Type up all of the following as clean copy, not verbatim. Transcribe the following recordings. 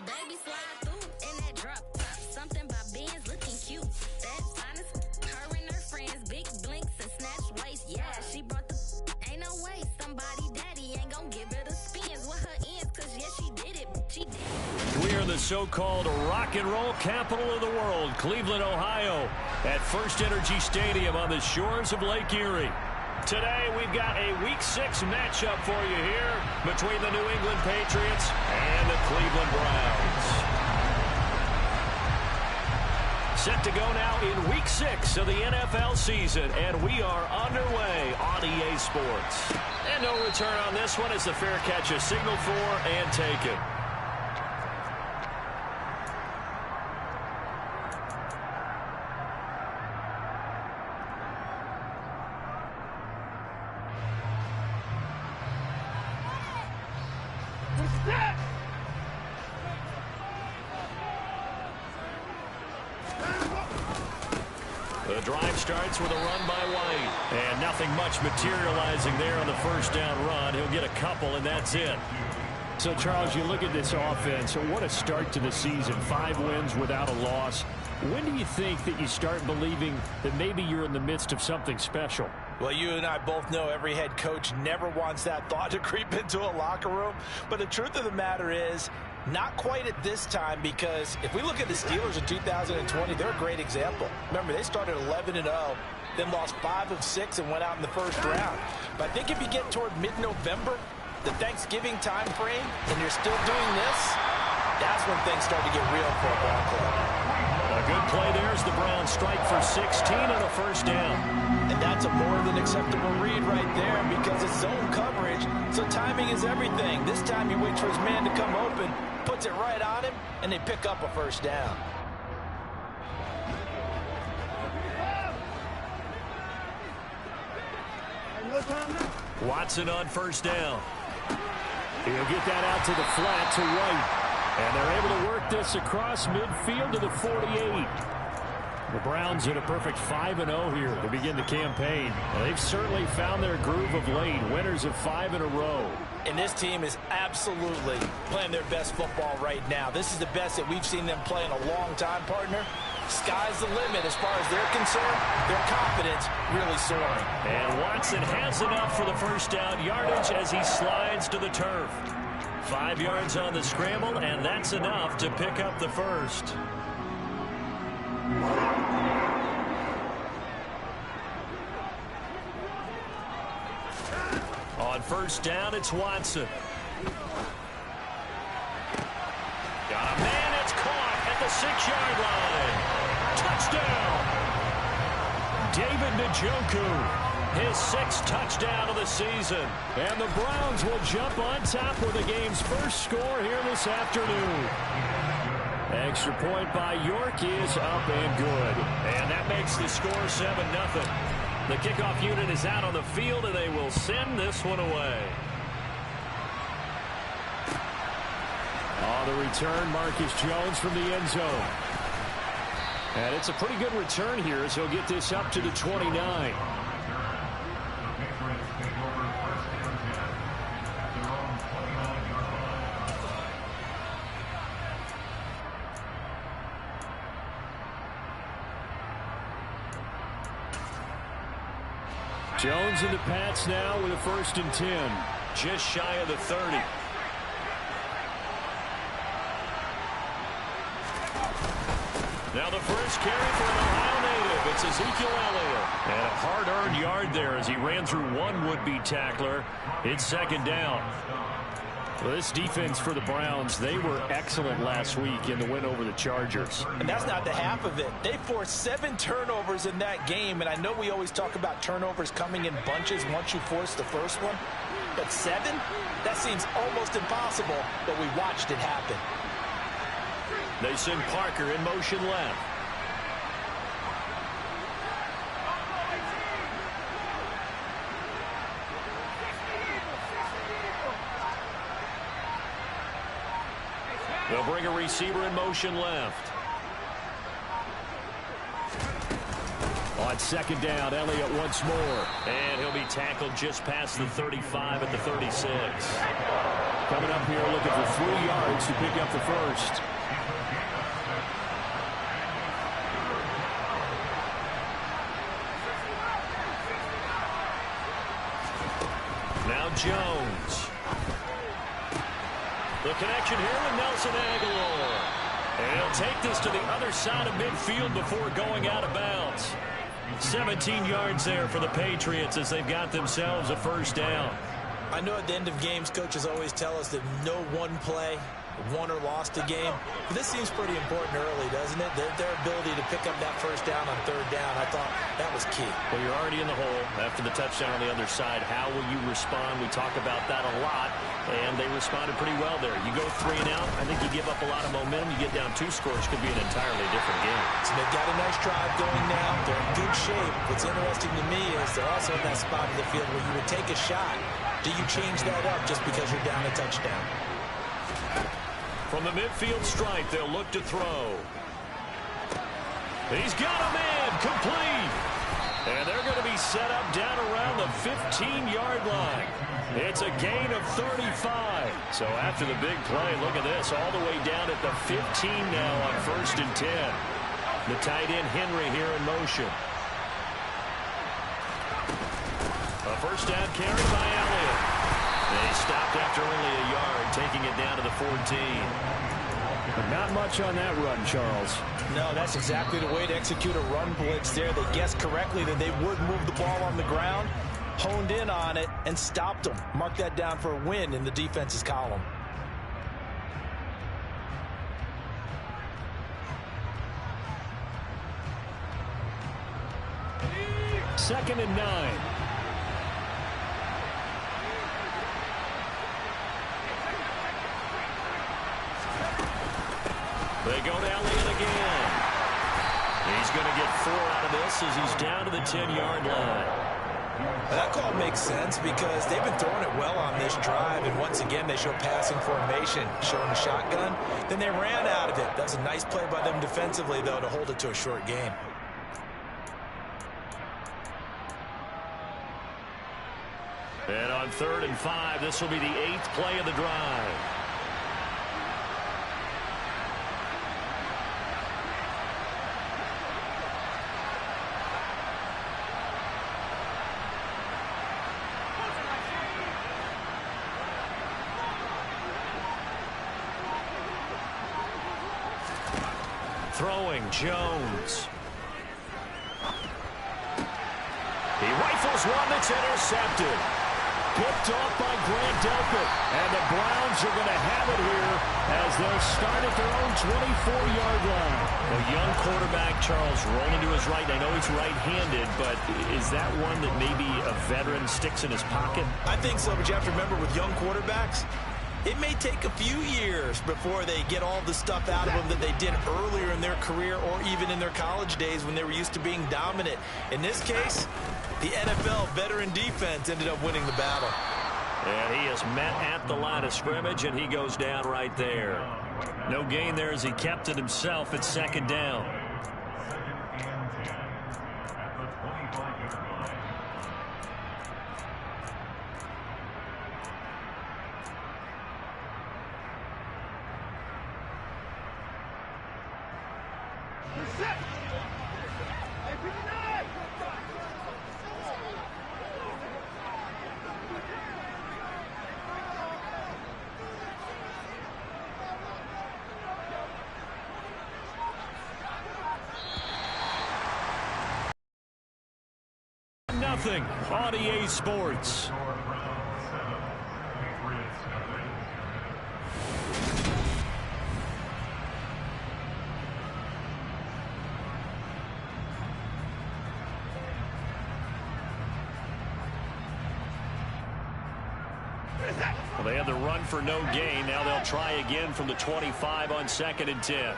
baby slide through in that drop top. Something about Benz looking cute. That finest, her and her friends, big blinks and snatch waist. Yeah, she brought the. Ain't no way somebody daddy ain't gonna give her the spins with her ends, cause yeah, she did it. She did it. We are the so-called rock and roll capital of the world, Cleveland, Ohio, at First Energy Stadium on the shores of Lake Erie. Today, we've got a Week 6 matchup for you here between the New England Patriots and the Cleveland Browns. Set to go now in Week 6 of the NFL season, and we are underway on EA Sports. And no return on this one as the fair catch is signaled for and taken. The drive starts with a run by White. And nothing much materializing there on the first down run. He'll get a couple, and that's it. So, Charles, you look at this offense, what a start to the season. 5 wins without a loss. When do you think that you start believing that maybe you're in the midst of something special? Well, you and I both know every head coach never wants that thought to creep into a locker room. But the truth of the matter is, not quite at this time, because if we look at the Steelers in 2020, they're a great example. Remember, they started 11-0, then lost 5 of 6 and went out in the first round. But I think if you get toward mid-November, the Thanksgiving time frame, and you're still doing this, that's when things start to get real for a ball club. A good play there as the Browns strike for 16 and a first down. And that's a more than acceptable read right there because it's zone coverage, so timing is everything. This time he waits for his man to come open, puts it right on him, and they pick up a first down. Watson on first down. He'll get that out to the flat to White. And they're able to work this across midfield to the 48. The Browns in a perfect 5-0 here to begin the campaign. They've certainly found their groove of late, winners of 5 in a row. And this team is absolutely playing their best football right now. This is the best that we've seen them play in a long time, partner. Sky's the limit as far as they're concerned. Their confidence really soaring. And Watson has enough for the first down yardage as he slides to the turf. 5 yards on the scramble, and that's enough to pick up the first. On first down, it's Watson. Got a man, it's caught at the 6-yard line. Touchdown! David Njoku. His 6th touchdown of the season. And the Browns will jump on top with the game's first score here this afternoon. Extra point by York is up and good. And that makes the score 7-0. The kickoff unit is out on the field, and they will send this one away. On the return, Marcus Jones from the end zone. And it's a pretty good return here as he'll get this up to the 29. Jones in the Pats now with a 1st and 10. Just shy of the 30. Now the first carry for an Ohio native. It's Ezekiel Elliott. And a hard-earned yard there as he ran through one would-be tackler. It's 2nd down. Well, this defense for the Browns, they were excellent last week in the win over the Chargers. And that's not the half of it. They forced 7 turnovers in that game, and I know we always talk about turnovers coming in bunches once you force the first one. But 7? That seems almost impossible, but we watched it happen. They send Parker in motion left. They'll bring a receiver in motion left. On 2nd down, Elliott once more. And he'll be tackled just past the 35 at the 36. Coming up here looking for 3 yards to pick up the first. Now Jones. The connection here with Nelson Aguilar. And he'll take this to the other side of midfield before going out of bounds. 17 yards there for the Patriots as they've got themselves a first down. I know at the end of games, coaches always tell us that no one play won or lost a game. But this seems pretty important early, doesn't it? Their ability to pick up that first down on third down, I thought that was key. Well, you're already in the hole after the touchdown on the other side. How will you respond? We talk about that a lot, and they responded pretty well there. You go 3 and out, I think you give up a lot of momentum. You get down 2 scores, could be an entirely different game. So they've got a nice drive going now. They're in good shape. What's interesting to me is they're also in that spot of the field where you would take a shot. Do you change that up just because you're down a touchdown? From the midfield stripe, they'll look to throw. He's got a man, complete. And they're going to be set up down around the 15-yard line. It's a gain of 35. So after the big play, look at this, all the way down at the 15 now on 1st and 10. The tight end, Henry, here in motion. A first down carry by Elliott. They stopped after only a yard, taking it down to the 14. But not much on that run, Charles. No, that's exactly the way to execute a run blitz there. They guessed correctly that they would move the ball on the ground, honed in on it, and stopped them. Mark that down for a win in the defense's column. Second and 9. They go to Elliott again. He's going to get 4 out of this as he's down to the 10-yard line. That call makes sense because they've been throwing it well on this drive, and once again they show passing formation, showing the shotgun. Then they ran out of it. That was a nice play by them defensively, though, to hold it to a short gain. And on 3rd and 5, this will be the 8th play of the drive. Throwing, Jones. He rifles one that's intercepted. Picked off by Grant Delpit. And the Browns are going to have it here as they'll start at their own 24-yard line. A young quarterback, Charles, rolling to his right. I know he's right-handed, but is that one that maybe a veteran sticks in his pocket? I think so, but you have to remember with young quarterbacks, it may take a few years before they get all the stuff out of them that they did earlier in their career or even in their college days when they were used to being dominant. In this case, the NFL veteran defense ended up winning the battle. And he is met at the line of scrimmage, and he goes down right there. No gain there as he kept it himself at 2nd down. Nothing on EA Sports. Well, they had the run for no gain. Now they'll try again from the 25 on 2nd and 10.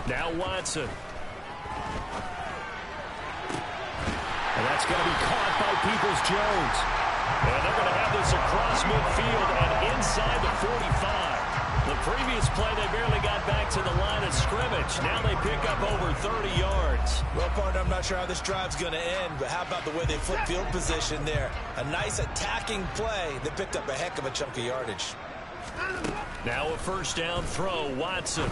Now Watson. And that's going to be caught by Peoples-Jones. And they're going to have this across midfield and inside the 45. The previous play, they barely got back to the line of scrimmage. Now they pick up over 30 yards. Well, partner, I'm not sure how this drive's going to end, but how about the way they flip field position there? A nice attacking play that picked up a heck of a chunk of yardage. Now a first down throw, Watson.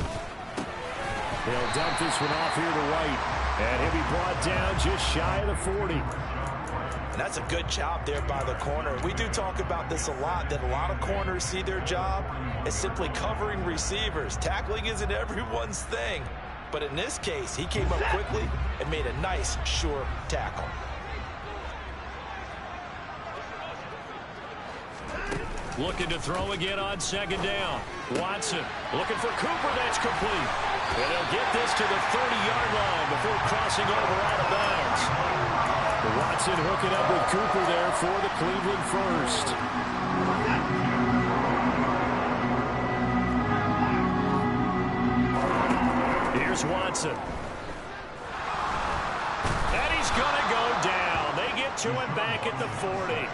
They'll dump this one off here to right. And he'll be brought down just shy of the 40. And that's a good job there by the corner. We do talk about this a lot, that a lot of corners see their job as simply covering receivers. Tackling isn't everyone's thing. But in this case, he came up quickly and made a nice, sure tackle. Looking to throw again on second down. Watson looking for Cooper. That's complete. And they'll get this to the 30-yard line before crossing over out of bounds. Watson hooking up with Cooper there for the Cleveland first. Here's Watson. And he's going to go down. They get to him back at the 40.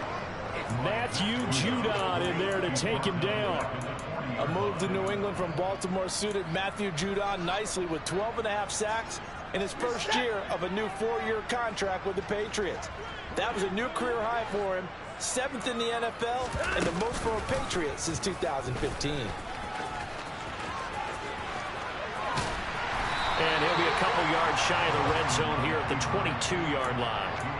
Matthew Judon in there to take him down. A move to New England from Baltimore suited Matthew Judon nicely with 12.5 sacks in his first year of a new 4-year contract with the Patriots. That was a new career high for him, 7th in the NFL and the most for a Patriot since 2015. And he'll be a couple yards shy of the red zone here at the 22-yard line.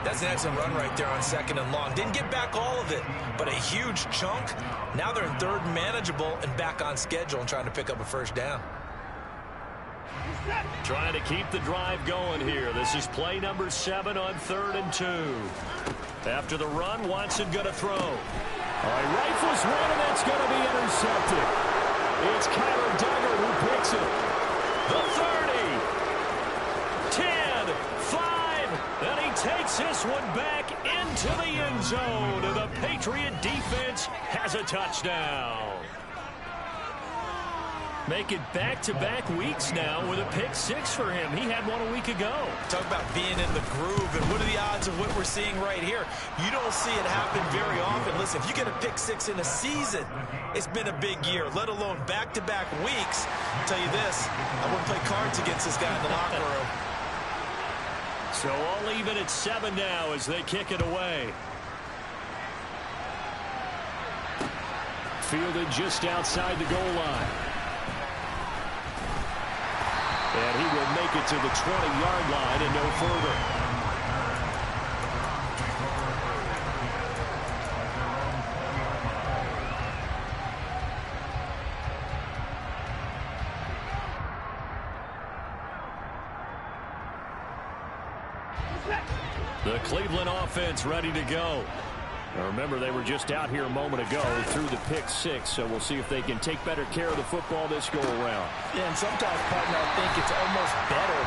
That's an excellent run right there on second and long. Didn't get back all of it, but a huge chunk. Now they're in third and manageable and back on schedule and trying to pick up a first down. Trying to keep the drive going here. This is play number 7 on 3rd and 2. After the run, Watson going to throw. All right, rifles one, and that's going to be intercepted. It's Kyler Duggar who picks it. The 30, 10, 5, and he takes this one back into the end zone. And the Patriot defense has a touchdown. Make it back-to-back weeks now with a pick 6 for him. He had one a week ago. Talk about being in the groove, and what are the odds of what we're seeing right here? You don't see it happen very often. Listen, if you get a pick 6 in a season, it's been a big year, let alone back-to-back weeks. I'll tell you this, I wouldn't play cards against this guy in the locker room. So all even at 7 now as they kick it away. Fielded just outside the goal line. And he will make it to the 20-yard line and no further. The Cleveland offense ready to go. Now remember, they were just out here a moment ago through the pick 6, so we'll see if they can take better care of the football this go-around. Yeah, and sometimes, partner, I think it's almost better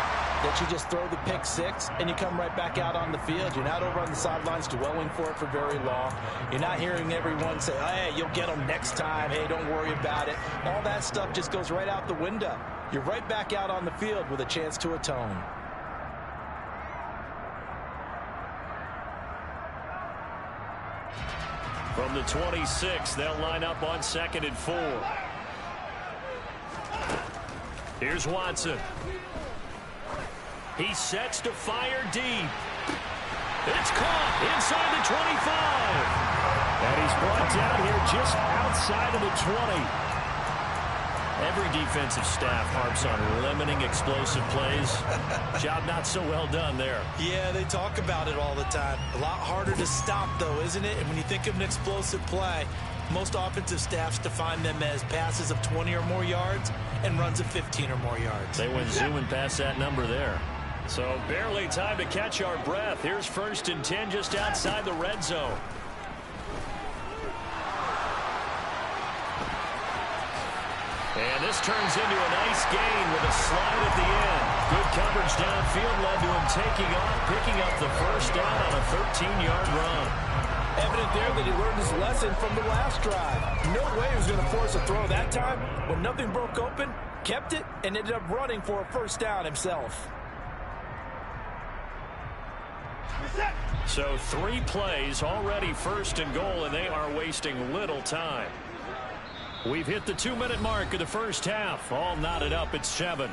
that you just throw the pick 6 and you come right back out on the field. You're not over on the sidelines dwelling for it for very long. You're not hearing everyone say, hey, you'll get them next time. Hey, don't worry about it. All that stuff just goes right out the window. You're right back out on the field with a chance to atone. From the 26, they'll line up on 2nd and 4. Here's Watson. He sets to fire deep. It's caught inside the 25. And he's brought down here just outside of the 20. Every defensive staff harps on limiting explosive plays. Job not so well done there. Yeah, they talk about it all the time. A lot harder to stop, though, isn't it? And when you think of an explosive play, most offensive staffs define them as passes of 20 or more yards and runs of 15 or more yards. They went zooming past that number there. So barely time to catch our breath. Here's 1st and 10 just outside the red zone. And this turns into a nice gain with a slide at the end. Good coverage downfield led to him taking off, picking up the first down on a 13-yard run. Evident there that he learned his lesson from the last drive. No way he was going to force a throw that time. When nothing broke open, kept it, and ended up running for a first down himself. So 3 plays already 1st and goal, and they are wasting little time. We've hit the 2-minute mark of the first half. All knotted up at 7.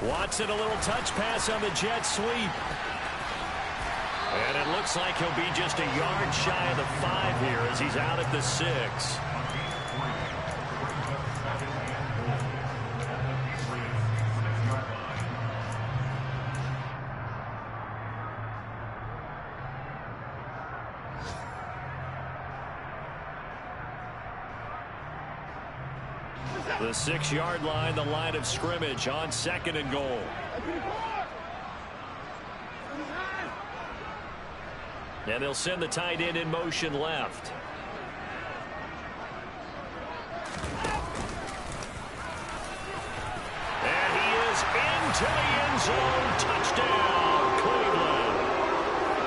Watson, a little touch pass on the jet sweep. And it looks like he'll be just a yard shy of the 5 here as he's out at the 6. The 6-yard line, the line of scrimmage on 2nd and goal. And they'll send the tight end in motion left. And he is into the end zone. Touchdown, Cleveland.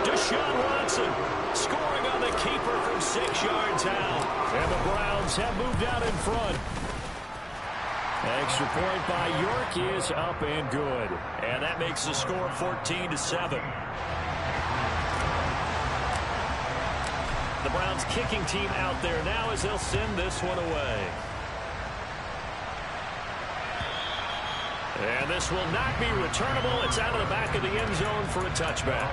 Deshaun Watson scoring on the keeper from 6 yards out. And the Browns have moved out in front. Extra point by York is up and good. And that makes the score 14-7. The Browns kicking team out there now as they'll send this one away. And this will not be returnable. It's out of the back of the end zone for a touchback.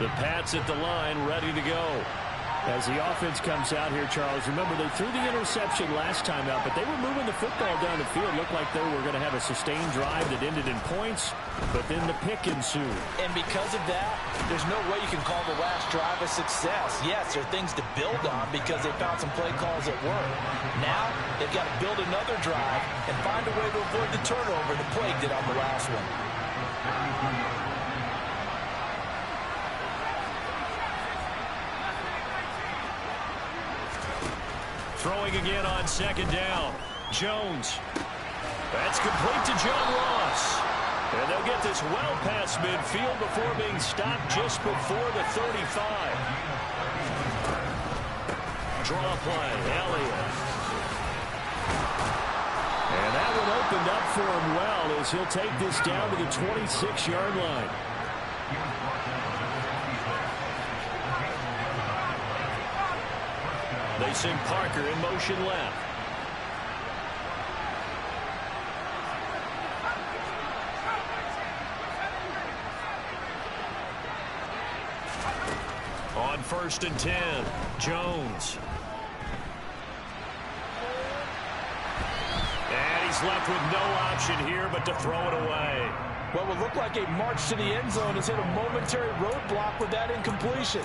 The Pats at the line, ready to go. As the offense comes out here, Charles, remember they threw the interception last time out, but they were moving the football down the field. Looked like they were going to have a sustained drive that ended in points, but then the pick ensued. And because of that, there's no way you can call the last drive a success. Yes, there are things to build on because they found some play calls that work. Now, they've got to build another drive and find a way to avoid the turnover the plague did on the last one. Throwing again on 2nd down. Jones. That's complete to John Ross. And they'll get this well past midfield before being stopped just before the 35. Draw play. Elliott. And that one opened up for him well as he'll take this down to the 26-yard line. They send Parker in motion left. On 1st and 10, Jones. And he's left with no option here but to throw it away. What would look like a march to the end zone has hit a momentary roadblock with that incompletion.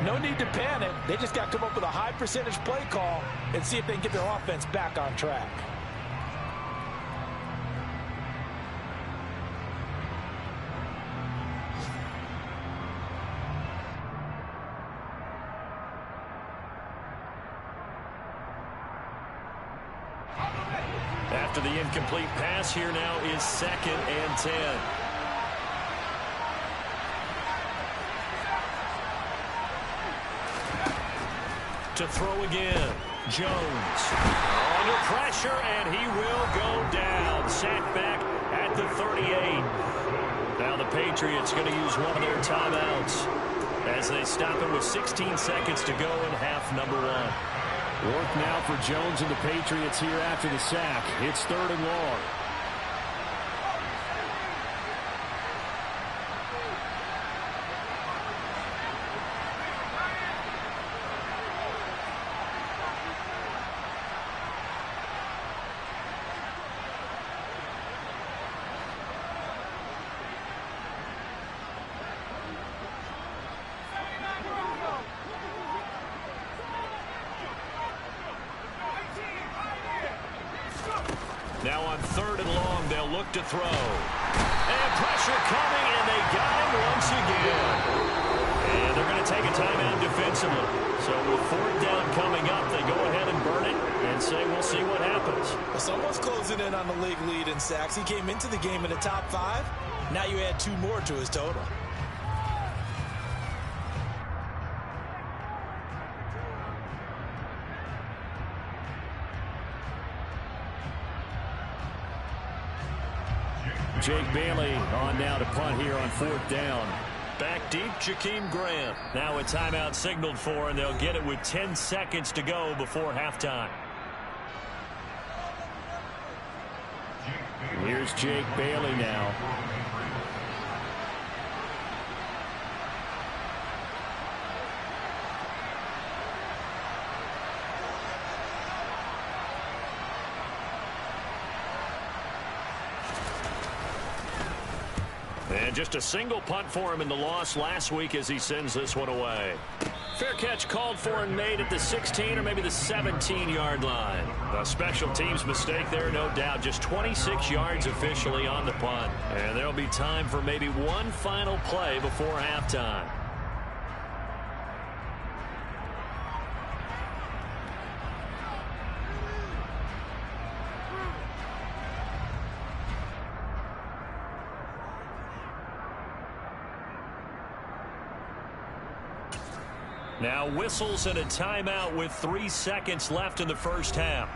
No need to panic. They just got to come up with a high percentage play call and see if they can get their offense back on track. After the incomplete pass, here now is 2nd and 10. To throw again, Jones. Under pressure, and he will go down. Sacked back at the 38. Now the Patriots going to use one of their timeouts as they stop it with 16 seconds to go in half number 1. Work now for Jones and the Patriots here after the sack. It's 3rd and long. Now on 3rd and long, they'll look to throw. And pressure coming, and they got him once again. And they're going to take a timeout defensively. So with 4th down coming up, they go ahead and burn it and say we'll see what happens. Well, someone's closing in on the league lead in sacks. He came into the game in the top 5. Now you add 2 more to his total. Jake Bailey on now to punt here on 4th down. Back deep, Jakeem Grant. Now a timeout signaled for, and they'll get it with 10 seconds to go before halftime. Here's Jake Bailey now. And just a single punt for him in the loss last week as he sends this one away. Fair catch called for and made at the 16 or maybe the 17-yard line. A special teams mistake there, no doubt. Just 26 yards officially on the punt. And there'll be time for maybe one final play before halftime. Now whistles and a timeout with 3 seconds left in the first half.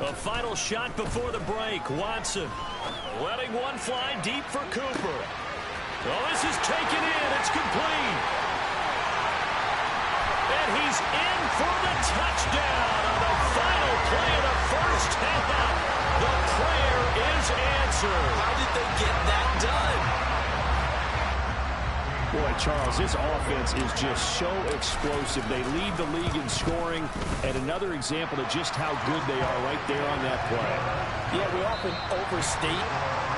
A final shot before the break. Watson letting one fly deep for Cooper. Oh, this is taken in. It's complete. And he's in for the touchdown on the final play of the first half. The prayer is answered. How did they get that done? Boy, Charles, this offense is just so explosive. They lead the league in scoring, and another example of just how good they are right there on that play. Yeah, we often overstate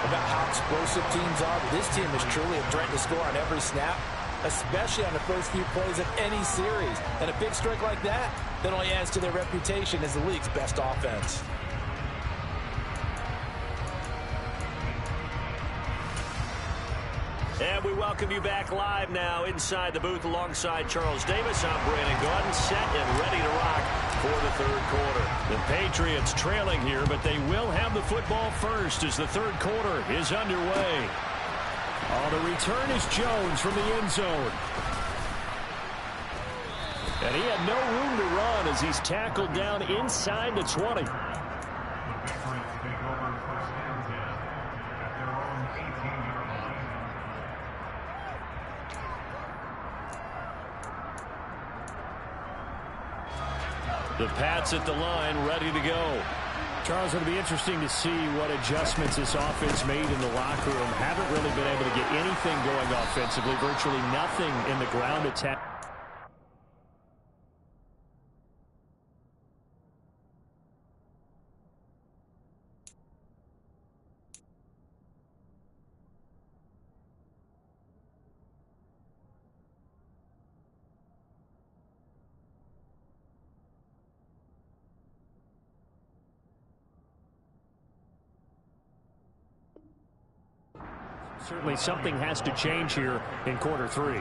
about how explosive teams are, but this team is truly a threat to score on every snap, especially on the first few plays of any series. And a big streak like that only adds to their reputation as the league's best offense. And we welcome you back live now inside the booth alongside Charles Davis. I'm Brandon Gordon, set and ready to rock for the third quarter. The Patriots trailing here, but they will have the football first as the third quarter is underway. Oh, the return is Jones from the end zone. And he had no room to run as he's tackled down inside the 20. The Pats at the line, ready to go. Charles, it'll be interesting to see what adjustments this offense made in the locker room. Haven't really been able to get anything going offensively, virtually nothing in the ground attack. Certainly something has to change here in quarter three.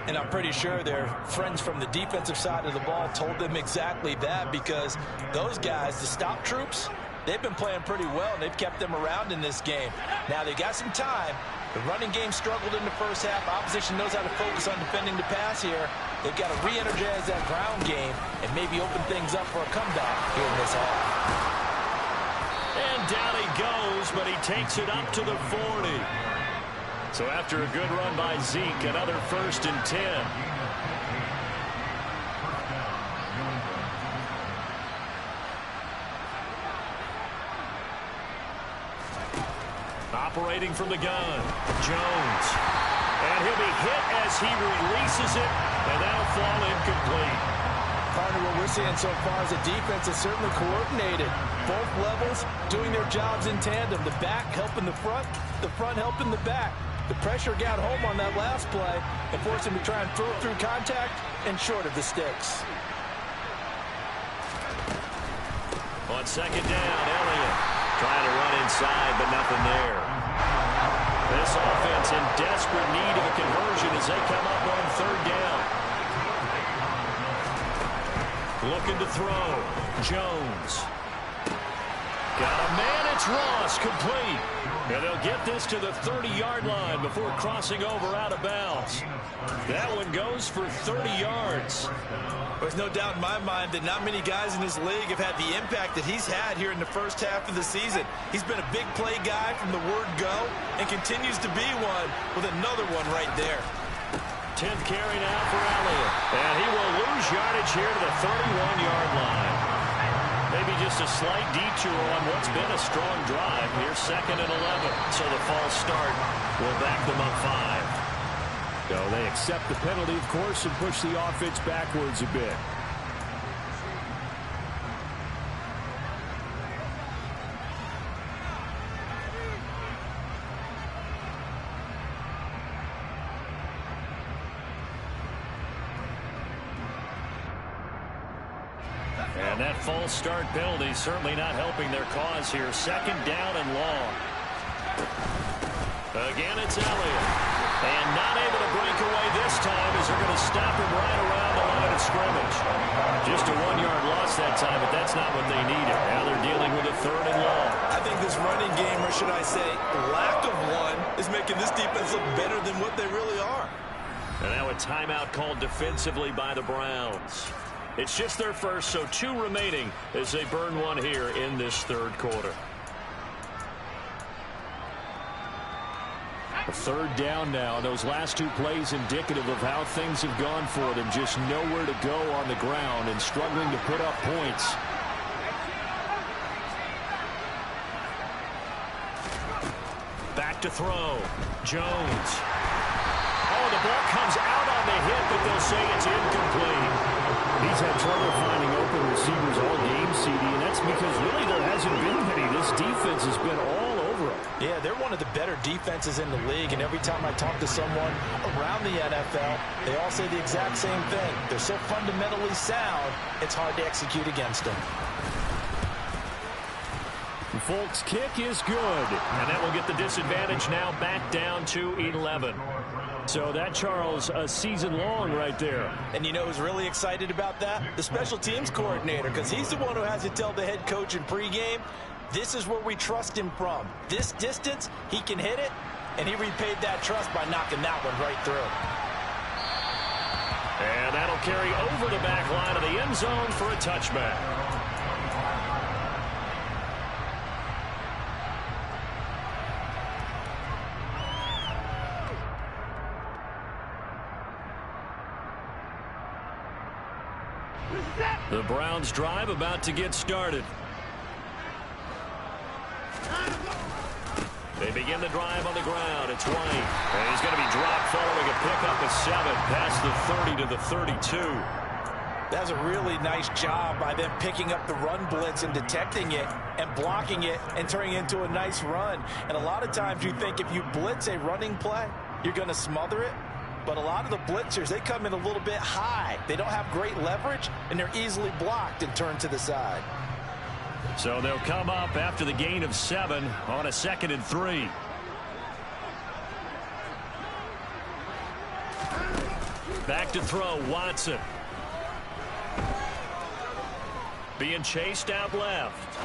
And I'm pretty sure their friends from the defensive side of the ball told them exactly that, because those guys, the stop troops, they've been playing pretty well, and they've kept them around in this game. Now they got some time. The running game struggled in the first half. Opposition knows how to focus on defending the pass here. They've got to re-energize that ground game and maybe open things up for a comeback here in this half. And down he goes, but he takes it up to the 40. So after a good run by Zeke, another 1st and 10. Operating from the gun, Jones. And he'll be hit as he releases it, and that'll fall incomplete. Partner, what we're seeing so far is the defense is certainly coordinated. Both levels doing their jobs in tandem. The back helping the front helping the back. The pressure got home on that last play and forced him to try and throw through contact and short of the sticks. On 2nd down, Elliott trying to run inside, but nothing there. This offense in desperate need of a conversion as they come up on 3rd down. Looking to throw. Jones. Got a man, it's Ross, complete. And they'll get this to the 30-yard line before crossing over out of bounds. That one goes for 30 yards. There's no doubt in my mind that not many guys in this league have had the impact that he's had here in the first half of the season. He's been a big play guy from the word go and continues to be one with another one right there. 10th carry now for Elliott. And he will lose yardage here to the 31-yard line. Maybe just a slight detour on what's been a strong drive. Here, 2nd and 11. So the false start will back them up 5. So they accept the penalty, of course, and push the offense backwards a bit. And that false start penalty certainly not helping their cause here. 2nd down and long. Again, it's Elliott. And not able to break away this time as they're going to stop him right around the line of scrimmage. Just a 1-yard loss that time, but that's not what they needed. Now they're dealing with a 3rd and long. I think this running game, or should I say lack of one, is making this defense look better than what they really are. And now a timeout called defensively by the Browns. It's just their first, so 2 remaining as they burn one here in this 3rd quarter. A 3rd down now. Those last 2 plays indicative of how things have gone for them. Just nowhere to go on the ground and struggling to put up points. Back to throw. Jones. Oh, the ball comes out on the hit, but they'll say it's incomplete. He's had trouble finding open receivers all game, CD, and that's because really there hasn't been many. This defense has been all over them. Yeah, they're one of the better defenses in the league, and every time I talk to someone around the NFL, they all say the exact same thing. They're so fundamentally sound, it's hard to execute against them. Folks, kick is good. And that will get the disadvantage now back down to 11. So that, Charles, a season long right there. And you know who's really excited about that? The special teams coordinator, because he's the one who has to tell the head coach in pregame, this is where we trust him from. This distance, he can hit it, and he repaid that trust by knocking that one right through. And that'll carry over the back line of the end zone for a touchback. The Browns drive about to get started. They begin the drive on the ground. It's White. And he's going to be dropped following a pickup of 7 past the 30 to the 32. That's a really nice job by them picking up the run blitz and detecting it and blocking it and turning it into a nice run. And a lot of times you think if you blitz a running play, you're going to smother it. But a lot of the blitzers, they come in a little bit high. They don't have great leverage, and they're easily blocked and turned to the side. So they'll come up after the gain of 7 on a 2nd and 3. Back to throw, Watson. Being chased out left.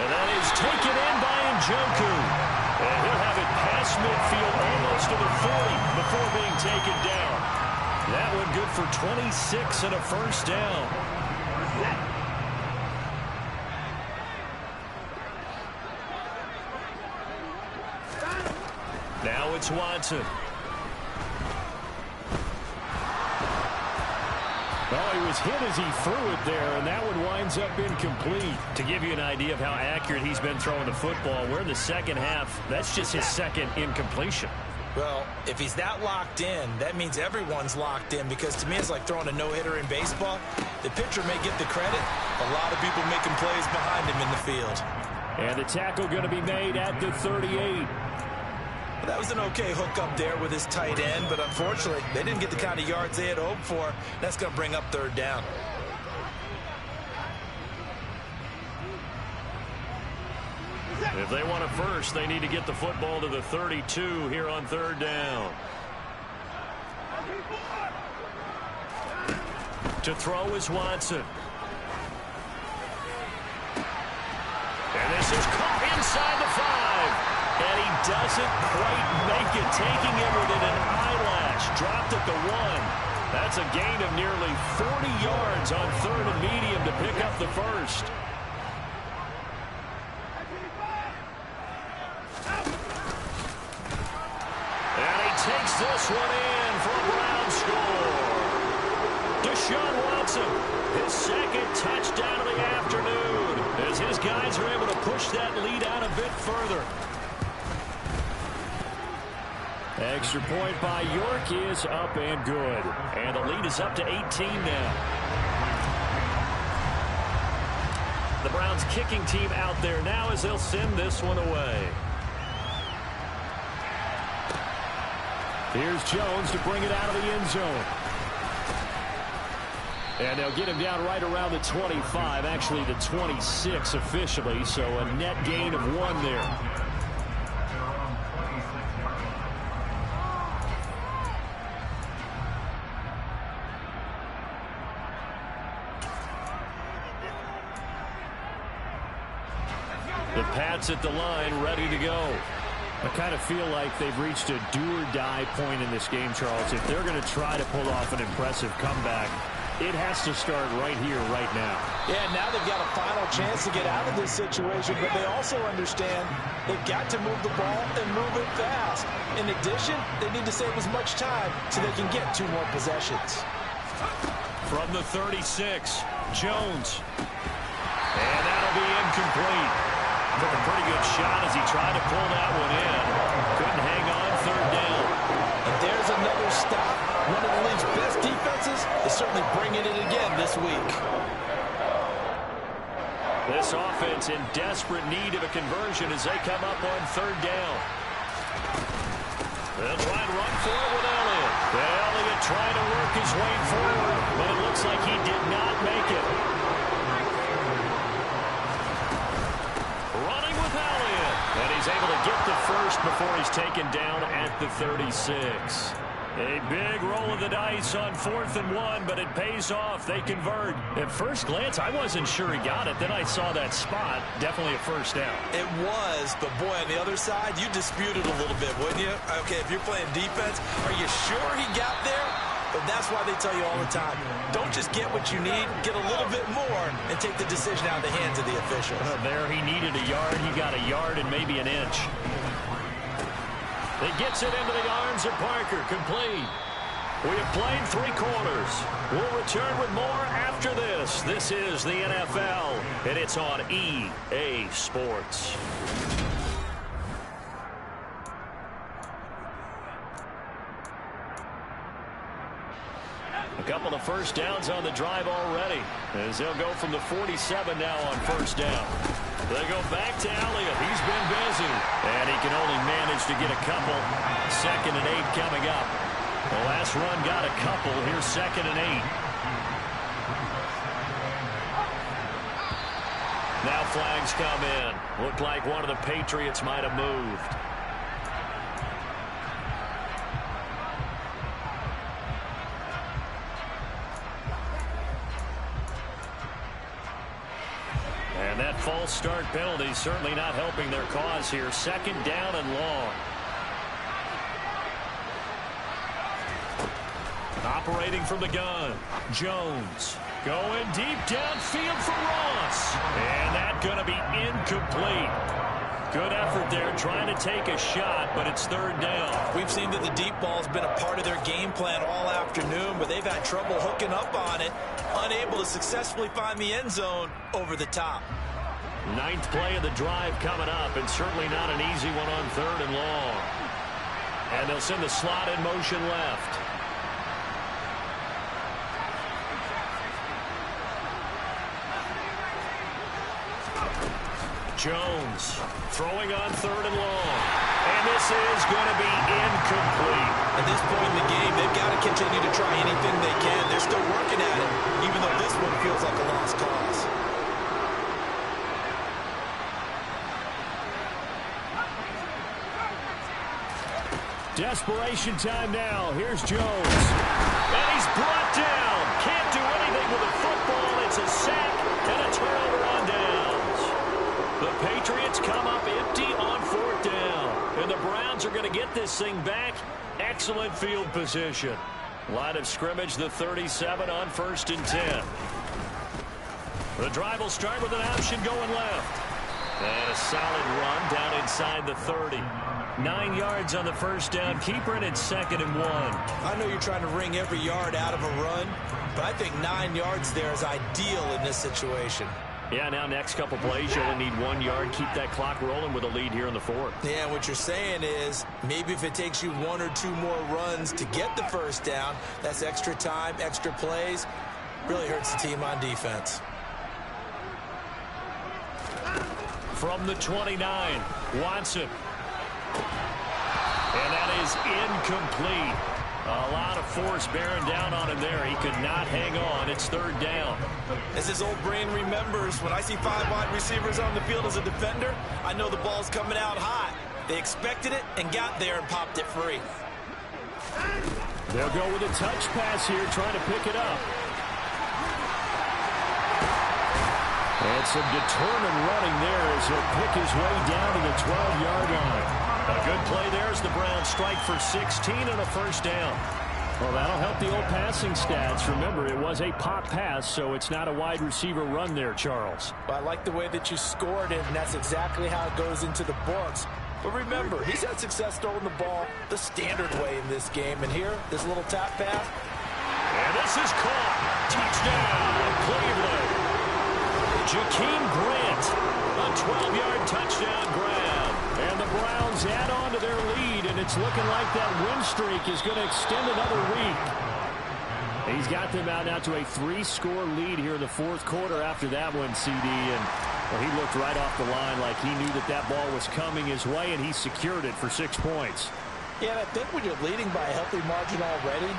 And that is taken in by Njoku. And he'll have it past midfield almost to the 40 before being taken down. That one good for 26 and a first down. Now it's Watson. Well, he was hit as he threw it there, and that one winds up incomplete. To give you an idea of how accurate he's been throwing the football, we're in the second half. That's just his second incompletion. Well, if he's that locked in, that means everyone's locked in, because to me it's like throwing a no-hitter in baseball. The pitcher may get the credit. A lot of people making plays behind him in the field. And the tackle going to be made at the 38. That was an okay hook up there with his tight end, but unfortunately, they didn't get the kind of yards they had hoped for. That's going to bring up third down. If they want a first, they need to get the football to the 32 here on third down. To throw is Watson. And this is caught inside the 5. And he doesn't quite make it, taking it within an eyelash. Dropped at the 1. That's a gain of nearly 40 yards on third and medium to pick up the first. And he takes this one in for a Brown score. Deshaun Watson, his second touchdown of the afternoon, as his guys are able to push that lead out a bit further. Extra point by York is up and good. And the lead is up to 18 now. The Browns kicking team out there now as they'll send this one away. Here's Jones to bring it out of the end zone. And they'll get him down right around the 25, actually the 26 officially, so a net gain of 1 there. The Pats at the line, ready to go. I kind of feel like they've reached a do-or-die point in this game, Charles. If they're going to try to pull off an impressive comeback, it has to start right here, right now. Yeah, now they've got a final chance to get out of this situation, but they also understand they've got to move the ball and move it fast. In addition, they need to save as much time so they can get 2 more possessions. From the 36, Jones. And that'll be incomplete. Took a pretty good shot as he tried to pull that one in. Couldn't hang on third down. And there's another stop. One of the league's best defenses is certainly bringing it again this week. This offense in desperate need of a conversion as they come up on third down. They'll try and run for it with Elliott. Elliott trying to work his way forward, but it looks like he did not make it. And he's able to get the first before he's taken down at the 36. A big roll of the dice on 4th and 1, but it pays off. They convert. At first glance, I wasn't sure he got it. Then I saw that spot. Definitely a first down. It was, but boy, on the other side, you dispute it a little bit, wouldn't you? Okay, if you're playing defense, are you sure he got there? But that's why they tell you all the time, don't just get what you need, get a little bit more and take the decision out of the hands of the officials. There he needed a yard. He got a yard and maybe an inch. He gets it into the arms of Parker. Complete. We have played 3 quarters. We'll return with more after this. This is the NFL, and it's on EA Sports. A couple of first downs on the drive already, as they'll go from the 47 now on first down. They go back to Elliott. He's been busy, and he can only manage to get a couple. 2nd and 8 coming up. The last run got a couple. Here's 2nd and 8. Now flags come in. Looked like one of the Patriots might have moved. And that false start penalty certainly not helping their cause here. Second down and long. Operating from the gun, Jones going deep downfield for Ross. And that's going to be incomplete. Good effort there trying to take a shot, but it's third down. We've seen that the deep ball has been a part of their game plan all afternoon, but they've had trouble hooking up on it, unable to successfully find the end zone over the top. Ninth play of the drive coming up, and certainly not an easy one on third and long. And they'll send the slot in motion left. Jones throwing on third and long. And this is going to be incomplete. At this point in the game, they've got to continue to try anything they can. They're still working at it, even though this one feels like a lost cause. Desperation time now. Here's Jones. And he's brought down. Can't do anything with the football. It's a sack and a turnover on downs. The Patriots come up empty on fourth down. And the Browns are going to get this thing back. Excellent field position. Line of scrimmage, the 37 on 1st and 10. The drive will start with an option going left. And a solid run down inside the 30. 9 yards on the first down. Keeper in at 2nd and 1. I know you're trying to wring every yard out of a run, but I think 9 yards there is ideal in this situation. Yeah, now next couple plays, you only need 1 yard. Keep that clock rolling with a lead here in the fourth. Yeah, what you're saying is maybe if it takes you 1 or 2 more runs to get the first down, that's extra time, extra plays. Really hurts the team on defense. From the 29, Watson. And that is incomplete. A lot of force bearing down on him there. He could not hang on. It's third down. As his old brain remembers, when I see 5 wide receivers on the field as a defender, I know the ball's coming out hot. They expected it and got there and popped it free. They'll go with a touch pass here, trying to pick it up. And some determined running there as he'll pick his way down to the 12-yard line. A good play there as the Browns strike for 16 and a first down. Well, that'll help the old passing stats. Remember, it was a pop pass, so it's not a wide receiver run there, Charles. Well, I like the way that you scored it, and that's exactly how it goes into the books. But remember, he's had success throwing the ball the standard way in this game. And here, this little tap pass. And this is caught. Touchdown, Cleveland. Jakeem Grant, a 12-yard touchdown grab. And the Browns add on to their lead, and it's looking like that win streak is going to extend another week. He's got them out now to a 3-score lead here in the fourth quarter after that one, CD. And well, he looked right off the line like he knew that that ball was coming his way, and he secured it for 6 points. Yeah, and I think when you're leading by a healthy margin already,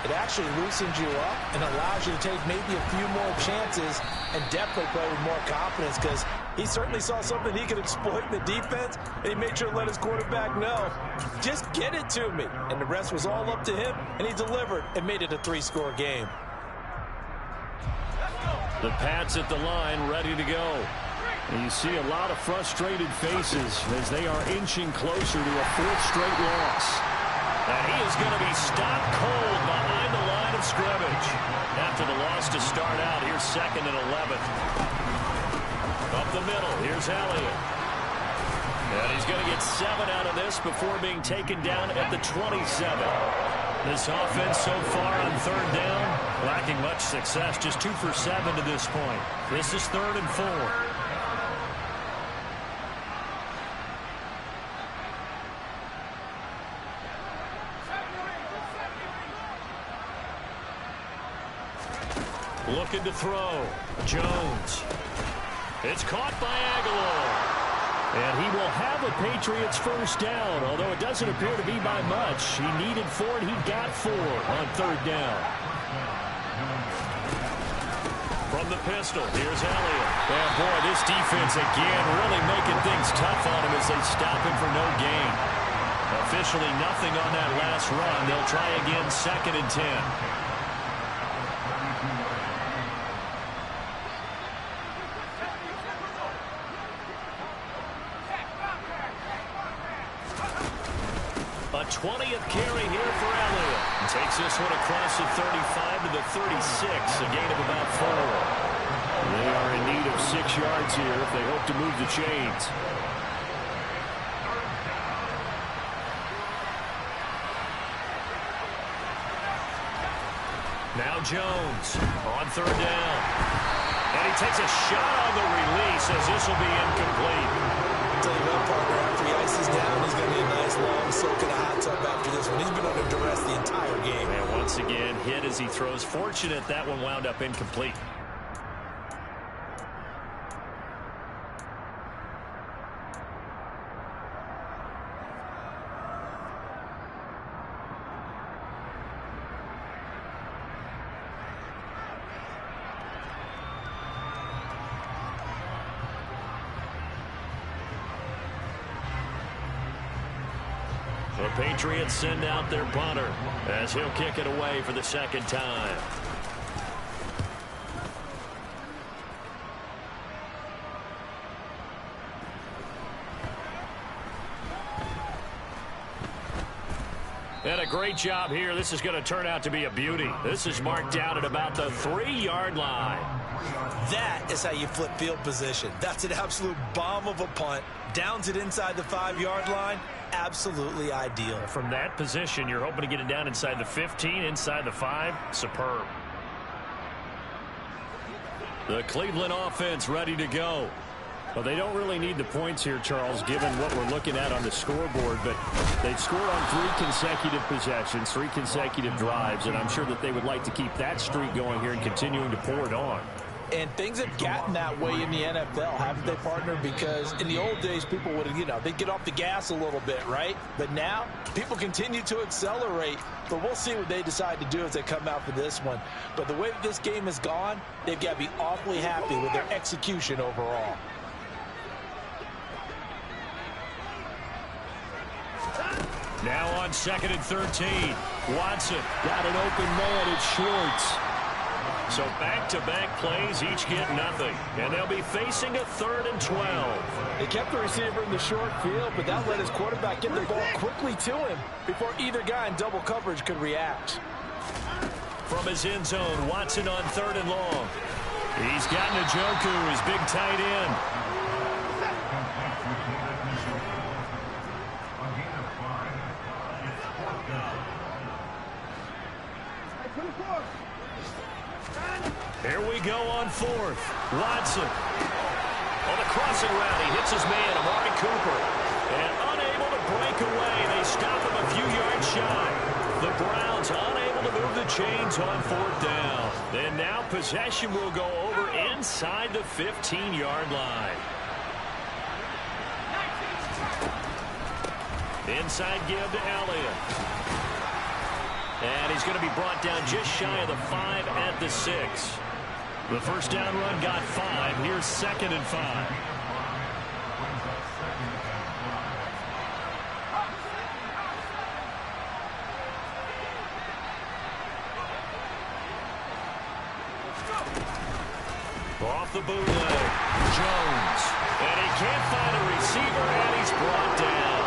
it actually loosens you up and allows you to take maybe a few more chances and definitely play with more confidence, because he certainly saw something he could exploit in the defense, and he made sure to let his quarterback know, just get it to me. And the rest was all up to him, and he delivered and made it a 3-score game. The Pats at the line ready to go. And you see a lot of frustrated faces as they are inching closer to a 4th straight loss. And he is going to be stopped cold behind the line of scrimmage. After the loss to start out, here's 2nd and 11. Up the middle, here's Elliott. And he's going to get 7 out of this before being taken down at the 27. This offense so far on third down, lacking much success, just 2 for 7 to this point. This is 3rd and 4. Looking to throw. Jones. It's caught by Aguilar. And he will have a Patriots first down, although it doesn't appear to be by much. He needed 4, and he got 4 on third down. From the pistol, here's Elliott. And boy, this defense again really making things tough on him as they stop him for no gain. Officially nothing on that last run. They'll try again, 2nd and 10. 20th carry here for Elliott. Takes this one across the 35 to the 36, a gain of about 4. They are in need of 6 yards here if they hope to move the chains. Now Jones on 3rd down. And he takes a shot on the release as this will be incomplete. I'll tell you what, partner, after he ices down, he's going to be a nice long soak in a hot tub after this one. He's been under duress the entire game. And once again, hit as he throws. Fortunate that one wound up incomplete. The Patriots send out their punter as he'll kick it away for the 2nd time. And a great job here. This is going to turn out to be a beauty. This is marked down at about the 3-yard line. That is how you flip field position. That's an absolute bomb of a punt. Downs it inside the 5-yard line. Absolutely ideal. From that position, you're hoping to get it down inside the 15, inside the 5. Superb. The Cleveland offense ready to go. Well, they don't really need the points here, Charles, given what we're looking at on the scoreboard, but they've scored on 3 consecutive possessions, 3 consecutive drives, and I'm sure that they would like to keep that streak going here and continuing to pour it on. And things have gotten that way in the NFL, haven't they, partner? Because in the old days, people would, they'd get off the gas a little bit, right? But now, people continue to accelerate. But we'll see what they decide to do as they come out for this one. But the way that this game has gone, they've got to be awfully happy with their execution overall. Now on 2nd and 13. Watson got an open man. It's Schwartz. So back-to-back plays, each get nothing. And they'll be facing a 3rd and 12. They kept the receiver in the short field, but that let his quarterback get the ball quickly to him before either guy in double coverage could react. From his end zone, Watson on 3rd and long. He's got Njoku, his big tight end. Here we go on 4th. Watson. On the crossing route, he hits his man, Amari Cooper. And unable to break away. They stop him a few yards shy. The Browns unable to move the chains on 4th down. And now possession will go over inside the 15-yard line. Inside give to Elliott. And he's going to be brought down just shy of the 5 at the 6. The first down run got 5. Here's 2nd and 5. Off the bootleg. Jones. And he can't find a receiver, and he's brought down.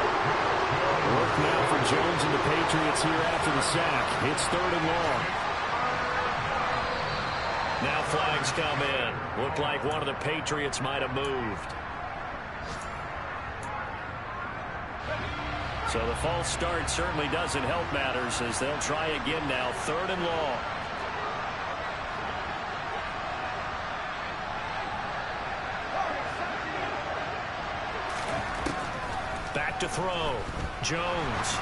Work now for Jones and the Patriots here after the sack. It's 3rd and long. Now flags come in. Looked like one of the Patriots might have moved. So the false start certainly doesn't help matters as they'll try again now. 3rd and long. Back to throw. Jones.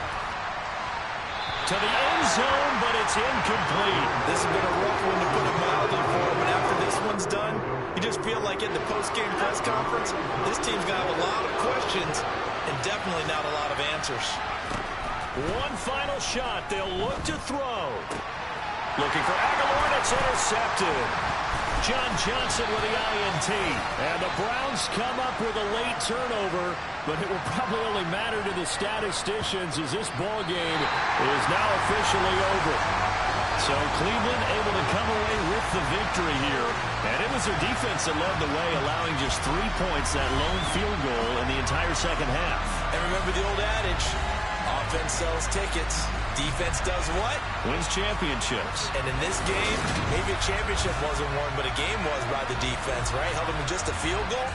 To the end zone, but it's incomplete. This has been a rough one to put it mildly for him, and after this one's done, you just feel like in the post-game press conference, this team's going to have a lot of questions and definitely not a lot of answers. One final shot. They'll look to throw. Looking for Aguilar, and it's intercepted. John Johnson with the INT. And the Browns come up with a late turnover, but it will probably only matter to the statisticians as this ball game is now officially over. So Cleveland able to come away with the victory here. And it was their defense that led the way, allowing just 3 points, that lone field goal in the entire second half. And remember the old adage, Offense sells tickets. Defense does what? Wins championships. And in this game, maybe a championship wasn't won, but a game was by the defense, right? Held them to just a field goal.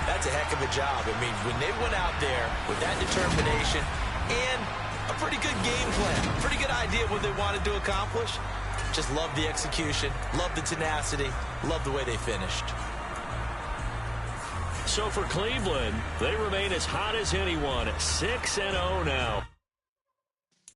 That's a heck of a job. I mean, when they went out there with that determination and a pretty good game plan, pretty good idea of what they wanted to accomplish, just love the execution, love the tenacity, love the way they finished. So for Cleveland, they remain as hot as anyone at 6-0 now.